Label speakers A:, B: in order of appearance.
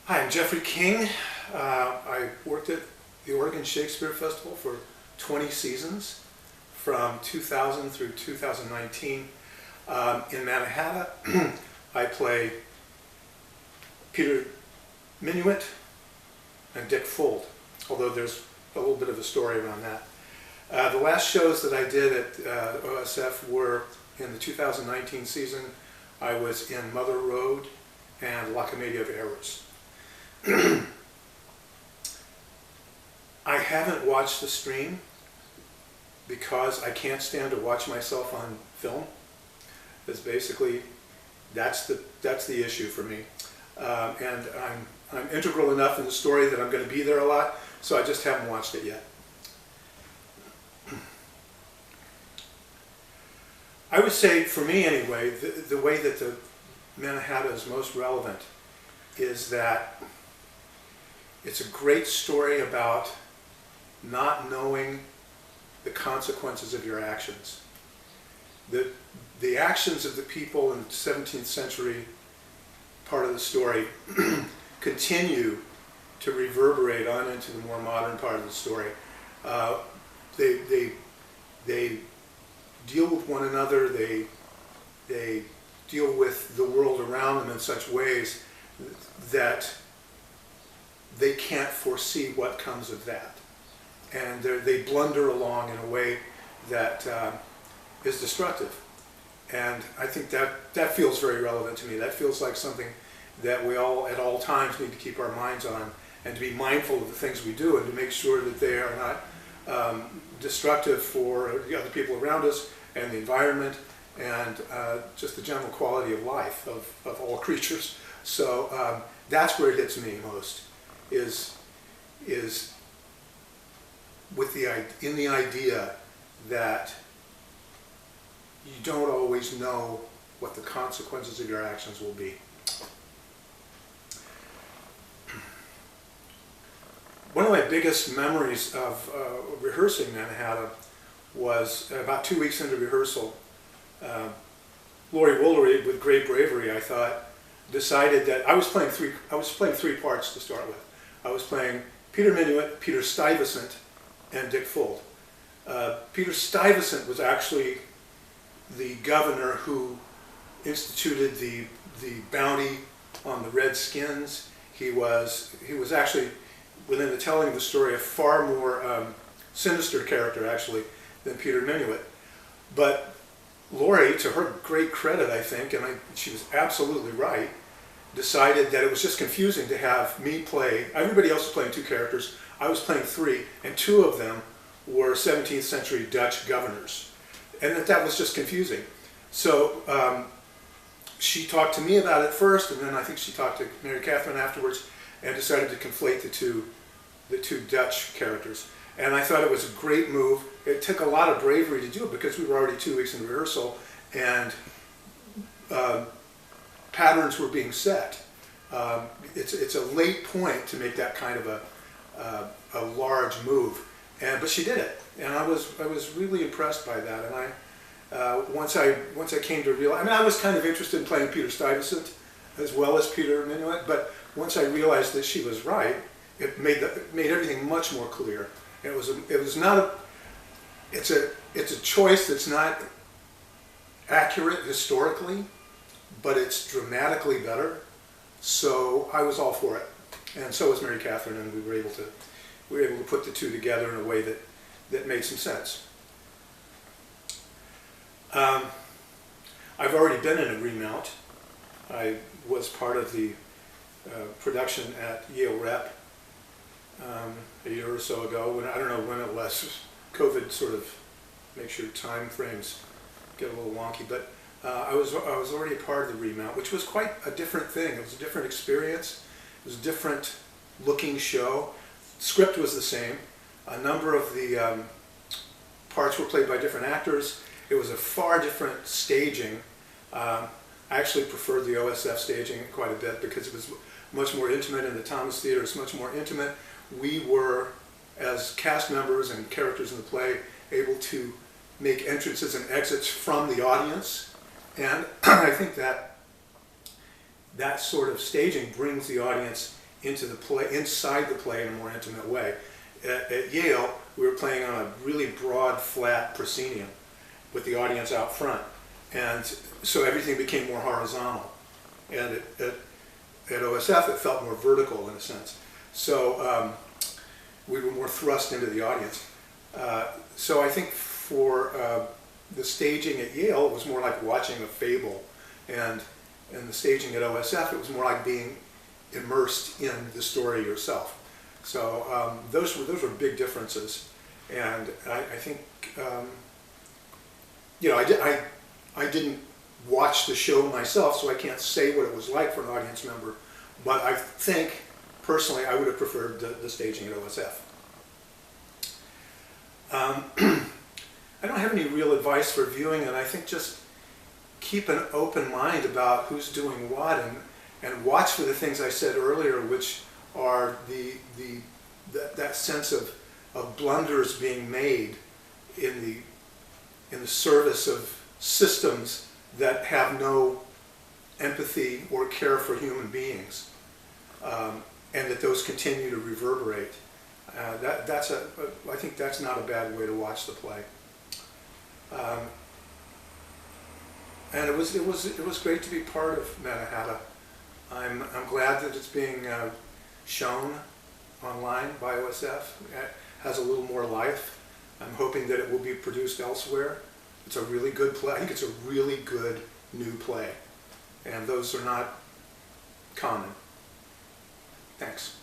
A: Hi, I'm Jeffrey King. I worked at the Oregon Shakespeare Festival for 20 seasons from 2000 through 2019. In Manahatta, I play Peter Minuit and Dick Fuld, although there's a little bit of a story around that. The last shows that I did at OSF were in the 2019 season. I was in Mother Road and La Commedia of Errors. I haven't watched the stream because I can't stand to watch myself on film. It's basically, that's the issue for me. And I'm integral enough in the story that I'm going to be there a lot, so I just haven't watched it yet. I would say, for me anyway, the way that the Manahatta is most relevant is that it's a great story about not knowing the consequences of your actions. The actions of the people in the 17th century part of the story continue to reverberate on into the more modern part of the story. They deal with one another, they deal with the world around them in such ways that they can't foresee what comes of that. And they blunder along in a way that is destructive. And I think that feels very relevant to me. That feels like something that we all, at all times, need to keep our minds on, and to be mindful of the things we do, and to make sure that they are not destructive for the other people around us, and the environment, and just the general quality of life of all creatures. So that's where it hits me most, is with in the idea that you don't always know what the consequences of your actions will be. One of my biggest memories of rehearsing Manahatta was about 2 weeks into rehearsal. Laurie Woolery, with great bravery, I thought, decided that I was playing three parts to start with. I was playing Peter Minuit, Peter Stuyvesant, and Dick Fuld. Peter Stuyvesant was actually the governor who instituted the bounty on the Redskins. He was actually, within the telling of the story, a far more sinister character actually than Peter Minuit. But Laurie, to her great credit, I think, and she was absolutely right, decided that it was just confusing to have me play. Everybody else was playing two characters. I was playing three, and two of them were 17th century Dutch governors. And that was just confusing. So she talked to me about it first, and then I think she talked to Mary Catherine afterwards, and decided to conflate the two Dutch characters. And I thought it was a great move. It took a lot of bravery to do it because we were already 2 weeks in rehearsal, and patterns were being set. It's a late point to make that kind of a large move, but she did it, and I was really impressed by that. And once I came to realize, I mean, I was kind of interested in playing Peter Stuyvesant as well as Peter Minuit, but once I realized that she was right, it made everything much more clear. And it's a choice that's not accurate historically, but it's dramatically better. So I was all for it, and so was Mary Catherine, and we were able to put the two together in a way that made some sense. I've already been in a remount. I was part of the production at Yale Rep a year or so ago. I don't know when it was. COVID sort of makes your time frames get a little wonky, but I was already a part of the remount, which was quite a different thing. It was a different experience. It was a different looking show. The script was the same. A number of the parts were played by different actors. It was a far different staging. I actually preferred the OSF staging quite a bit because it was much more intimate, and the Thomas Theater is much more intimate. We were, as cast members and characters in the play, able to make entrances and exits from the audience, and I think that sort of staging brings the audience into the play, inside the play in a more intimate way. At Yale, we were playing on a really broad, flat proscenium with the audience out front, and so everything became more horizontal. And at OSF, it felt more vertical in a sense. So we were more thrust into the audience. So I think for the staging at Yale, it was more like watching a fable, and the staging at OSF, it was more like being immersed in the story yourself. So those were big differences, and I think you know, I didn't watch the show myself, so I can't say what it was like for an audience member, but I think personally I would have preferred the staging at OSF. I don't have any real advice for viewing, and I think just keep an open mind about who's doing what, and watch for the things I said earlier, which are that sense of blunders being made in the service of systems that have no empathy or care for human beings, and that those continue to reverberate. I think that's not a bad way to watch the play. And it was great to be part of Manahatta. I'm glad that it's being shown online by OSF. It has a little more life. I'm hoping that it will be produced elsewhere. It's a really good play. I think it's a really good new play, and those are not common. Thanks.